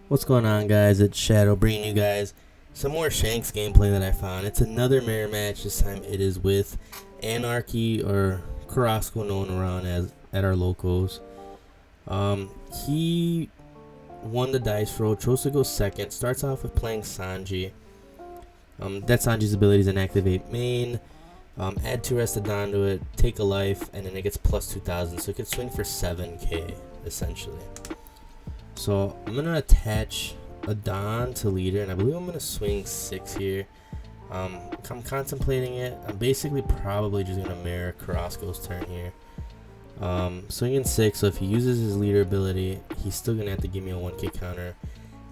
What's going on, guys? It's Shadow bringing you guys some more Shanks gameplay that I found. It's another mirror match. This time it is with Anarchy, or Carrasco, known around as at our locals. He won the dice roll, chose to go second. Starts off with playing Sanji. That Sanji's ability is an activate main. Add 2 Restodon to it, take a life, and then it gets plus 2,000. So it could swing for 7k essentially. So I'm gonna attach a Don to leader, and I believe I'm gonna swing 6 here. I'm contemplating it. I'm basically probably just gonna mirror Carrasco's turn here. Swinging 6, so if he uses his leader ability, he's still gonna have to give me a 1k counter.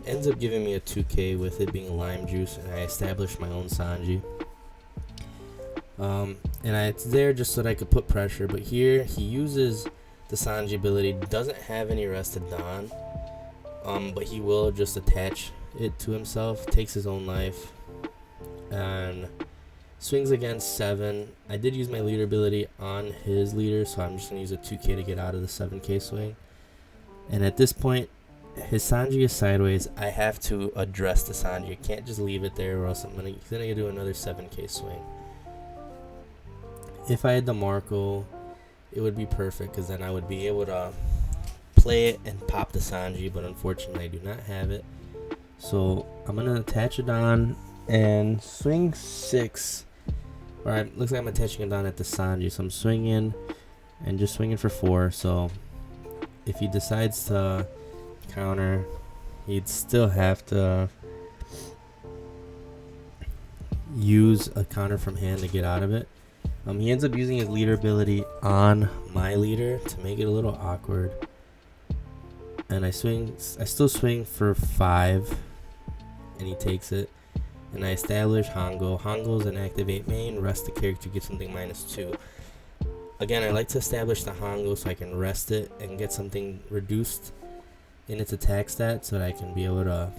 Ends up giving me a 2k with it being lime juice, and I established my own Sanji. It's there just so that I could put pressure, but here he uses the Sanji ability, doesn't have any rested Don. But he will just attach it to himself, takes his own life, and swings against 7. I did use my leader ability on his leader, so I'm just going to use a 2k to get out of the 7k swing. And at this point, his Sanji is sideways. I have to address the Sanji. I can't just leave it there, or else he's going to do another 7k swing. If I had the Marco, it would be perfect, because then I would be able to play it and pop the Sanji, but unfortunately I do not have it. So I'm gonna attach it on and swing 6. Alright, looks like I'm attaching it on at the Sanji, so I'm swinging and just swinging for 4. So if he decides to counter, he'd still have to use a counter from hand to get out of it. He ends up using his leader ability on my leader to make it a little awkward. And I still swing for 5, and he takes it. And I establish Hongo. Hongo's an activate main, rest the character, get something -2. Again, I like to establish the Hongo so I can rest it and get something reduced in its attack stat, so that I can be able to,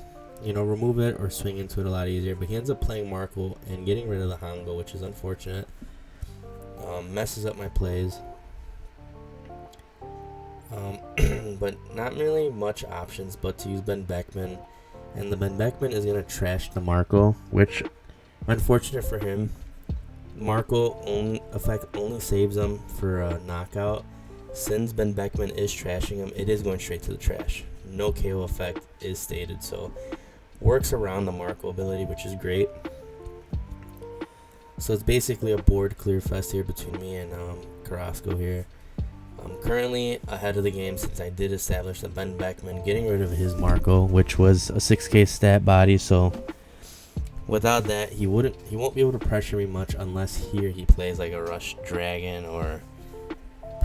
remove it or swing into it a lot easier. But he ends up playing Marco and getting rid of the Hongo, which is unfortunate. Messes up my plays. But not really much options but to use Ben Beckman, and the Ben Beckman is going to trash the Marco, which, unfortunate for him, Marco only saves him for a knockout. Since Ben Beckman is trashing him, it is going straight to the trash. No KO effect is stated, so works around the Marco ability, which is great. So it's basically a board clear fest here between me and Carrasco here. I'm currently ahead of the game since I did establish that Ben Beckman getting rid of his Marco, which was a 6k stat body. So without that, he won't be able to pressure me much unless here he plays like a Rush Dragon, or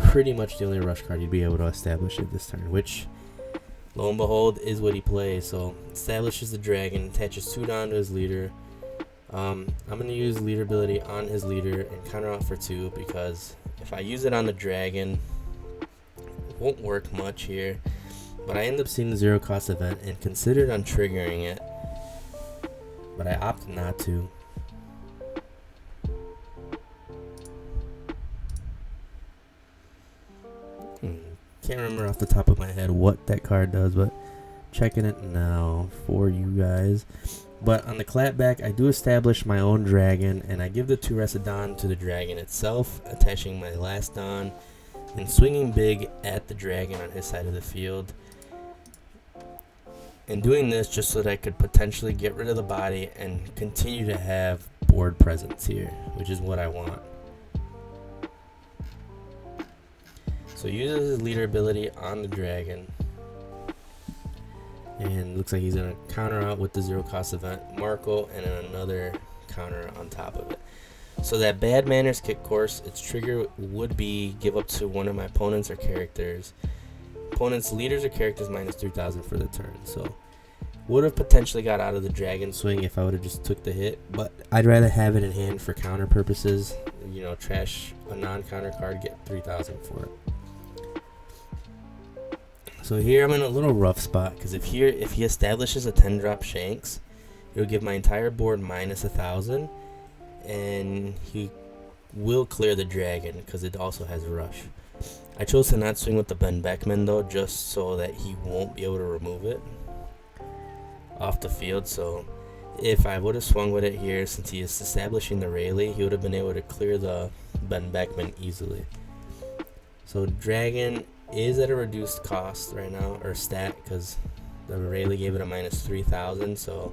pretty much the only Rush card you'd be able to establish at this turn, which lo and behold is what he plays. So establishes the Dragon, attaches 2 down to his leader. I'm going to use leader ability on his leader and counter out for 2, because if I use it on the Dragon, won't work much here, but I end up seeing the 0 cost event and considered untriggering it, but I opted not to. Can't remember off the top of my head what that card does, but checking it now for you guys. But on the clapback, I do establish my own Dragon, and I give the 2 Restodon to the Dragon itself, attaching my last Don and swinging big at the Dragon on his side of the field. And doing this just so that I could potentially get rid of the body and continue to have board presence here, which is what I want. So he uses his leader ability on the Dragon, and looks like he's going to counter out with the 0 cost event Marco, and then another counter on top of it. So that Bad Manners kick course, its trigger would be give up to one of my opponents or characters. Opponents, leaders or characters -3,000 for the turn. So would have potentially got out of the Dragon swing if I would have just took the hit, but I'd rather have it in hand for counter purposes. Trash a non-counter card, get 3,000 for it. So here I'm in a little rough spot, because if he establishes a 10-drop Shanks, it'll give my entire board -1,000, and he will clear the Dragon because it also has Rush. I chose to not swing with the Ben Beckman though, just so that he won't be able to remove it. off the field. So if I would have swung with it here, since he is establishing the Rayleigh, he would have been able to clear the Ben Beckman easily. So Dragon is at a reduced cost right now, or stat, because the Rayleigh gave it a minus 3,000, so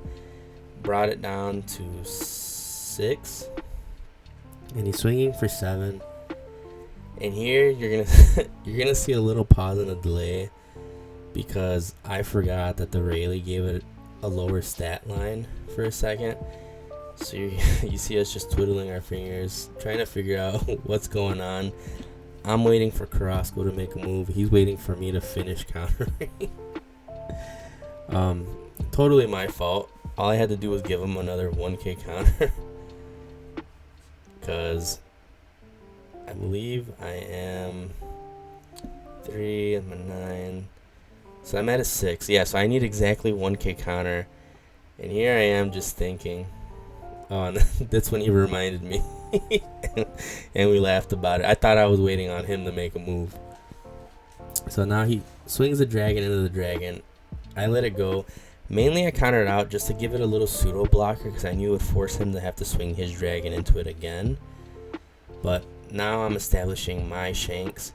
brought it down to 6, and he's swinging for 7. And here you're gonna see a little pause and a delay, because I forgot that the Rayleigh gave it a lower stat line for a second. So you see us just twiddling our fingers, trying to figure out what's going on. I'm waiting for Carrasco to make a move. He's waiting for me to finish countering. Totally my fault. All I had to do was give him another 1K counter. Because I believe I am 3, I'm a 9. So I'm at a 6. Yeah, so I need exactly 1K counter. And here I am just thinking. Oh, and that's when he reminded me. And we laughed about it. I thought I was waiting on him to make a move. So now he swings the dragon into the dragon. I let it go. Mainly I countered out just to give it a little pseudo blocker, because I knew it would force him to have to swing his dragon into it again. But now I'm establishing my Shanks.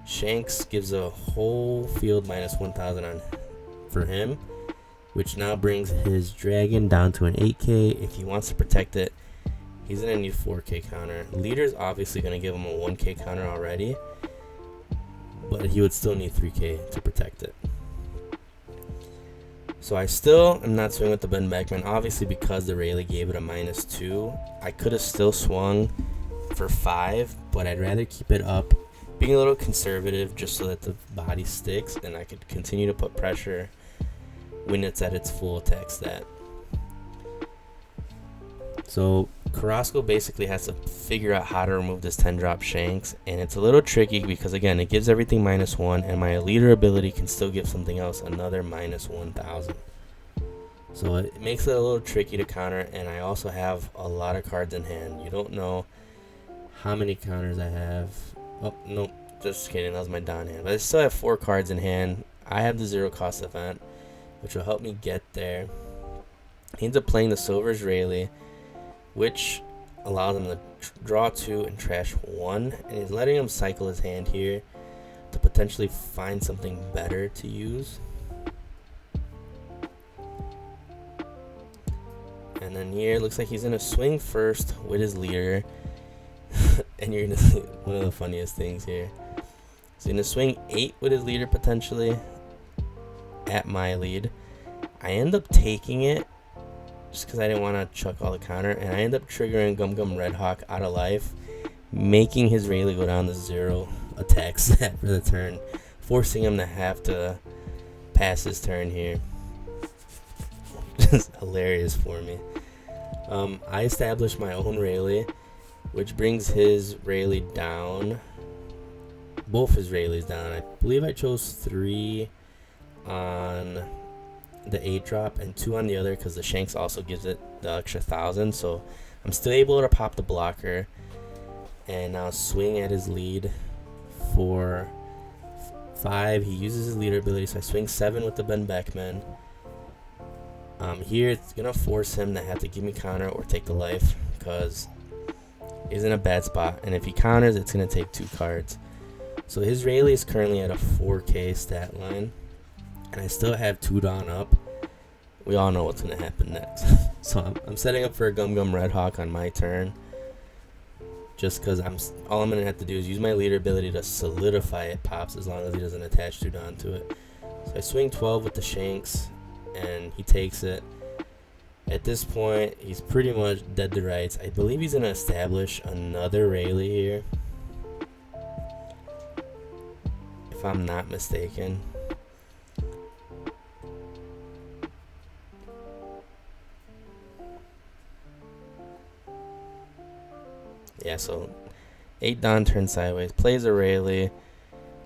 Shanks gives a whole field minus 1,000 on for him, which now brings his dragon down to an 8K. If he wants to protect it, he's going to need 4K counter. Leader's obviously going to give him a 1K counter already, but he would still need 3K to protect it. So I still am not swinging with the Ben Beckman, obviously because the Rayleigh gave it a minus 2. I could have still swung for 5, but I'd rather keep it up, being a little conservative, just so that the body sticks and I could continue to put pressure when it's at its full attack stat. So Carrasco basically has to figure out how to remove this 10-drop Shanks, and it's a little tricky because, again, it gives everything minus 1, and my leader ability can still give something else another minus 1,000. So it makes it a little tricky to counter, and I also have a lot of cards in hand. You don't know how many counters I have. Oh, nope, just kidding, that was my down hand. But I still have 4 cards in hand. I have the 0-cost event, which will help me get there. He ends up playing the Silver's Rayleigh, which allows him to draw 2 and trash 1, and he's letting him cycle his hand here to potentially find something better to use. And then here it looks like he's gonna swing first with his leader. And you're gonna see one of the funniest things here. He's gonna swing 8 with his leader potentially at my lead. I end up taking it just because I didn't want to chuck all the counter, and I end up triggering Gum Gum Red Hawk out of life, making his Rayleigh go down to 0 attack stat for the turn, forcing him to have to pass his turn here. Just hilarious for me. I established my own Rayleigh, which brings his Rayleigh down, both his Rayleighs down. I believe I chose 3 on the 8-drop and 2 on the other, because the Shanks also gives it the extra 1,000. So I'm still able to pop the blocker and now swing at his lead for 5. He uses his leader ability, so I swing 7 with the Ben Beckman. Here it's gonna force him to have to give me counter or take the life, because he's in a bad spot, and if he counters, it's gonna take 2 cards. So his Rayleigh is currently at a 4K stat line, and I still have 2 Dawn up. We all know what's gonna happen next. So I'm setting up for a Gum Gum Red Hawk on my turn, just because all I'm gonna have to do is use my leader ability to solidify it pops, as long as he doesn't attach 2 Dawn to it. So I swing 12 with the Shanks, and he takes it. At this point, he's pretty much dead to rights. I believe he's gonna establish another Rayleigh here, if I'm not mistaken. Yeah, so 8 Dawn turns sideways, plays a Rayleigh.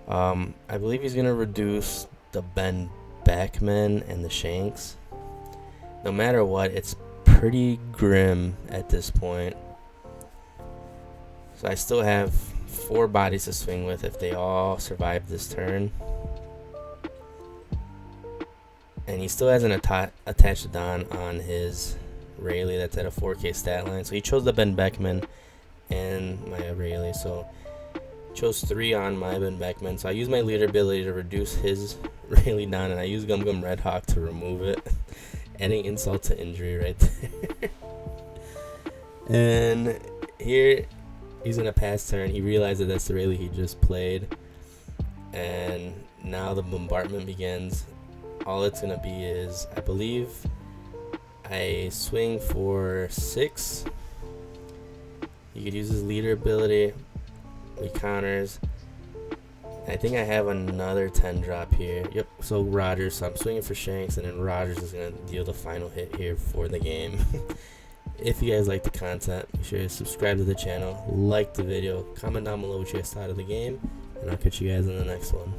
I believe he's gonna reduce the Ben Beckman and the Shanks. No matter what, it's pretty grim at this point. So I still have 4 bodies to swing with if they all survive this turn. and he still hasn't attached a Don on his Rayleigh that's at a 4K stat line. So he chose the Ben Beckman and my Rayleigh. So chose 3 on my Ben Beckman. So I used my leader ability to reduce his Rayleigh Don, and I used Gum Gum Red Hawk to remove it. Adding insult to injury right there. And here he's gonna pass turn. He realizes that's the Rayleigh he just played, and now the bombardment begins. All it's gonna be is, I believe, I swing for 6. He could use his leader ability. We counters. I think I have another 10 drop here. Yep, so Rogers. So I'm swinging for Shanks, and then Rogers is going to deal the final hit here for the game. If you guys like the content, be sure to subscribe to the channel, like the video, comment down below what you guys thought of the game, and I'll catch you guys in the next one.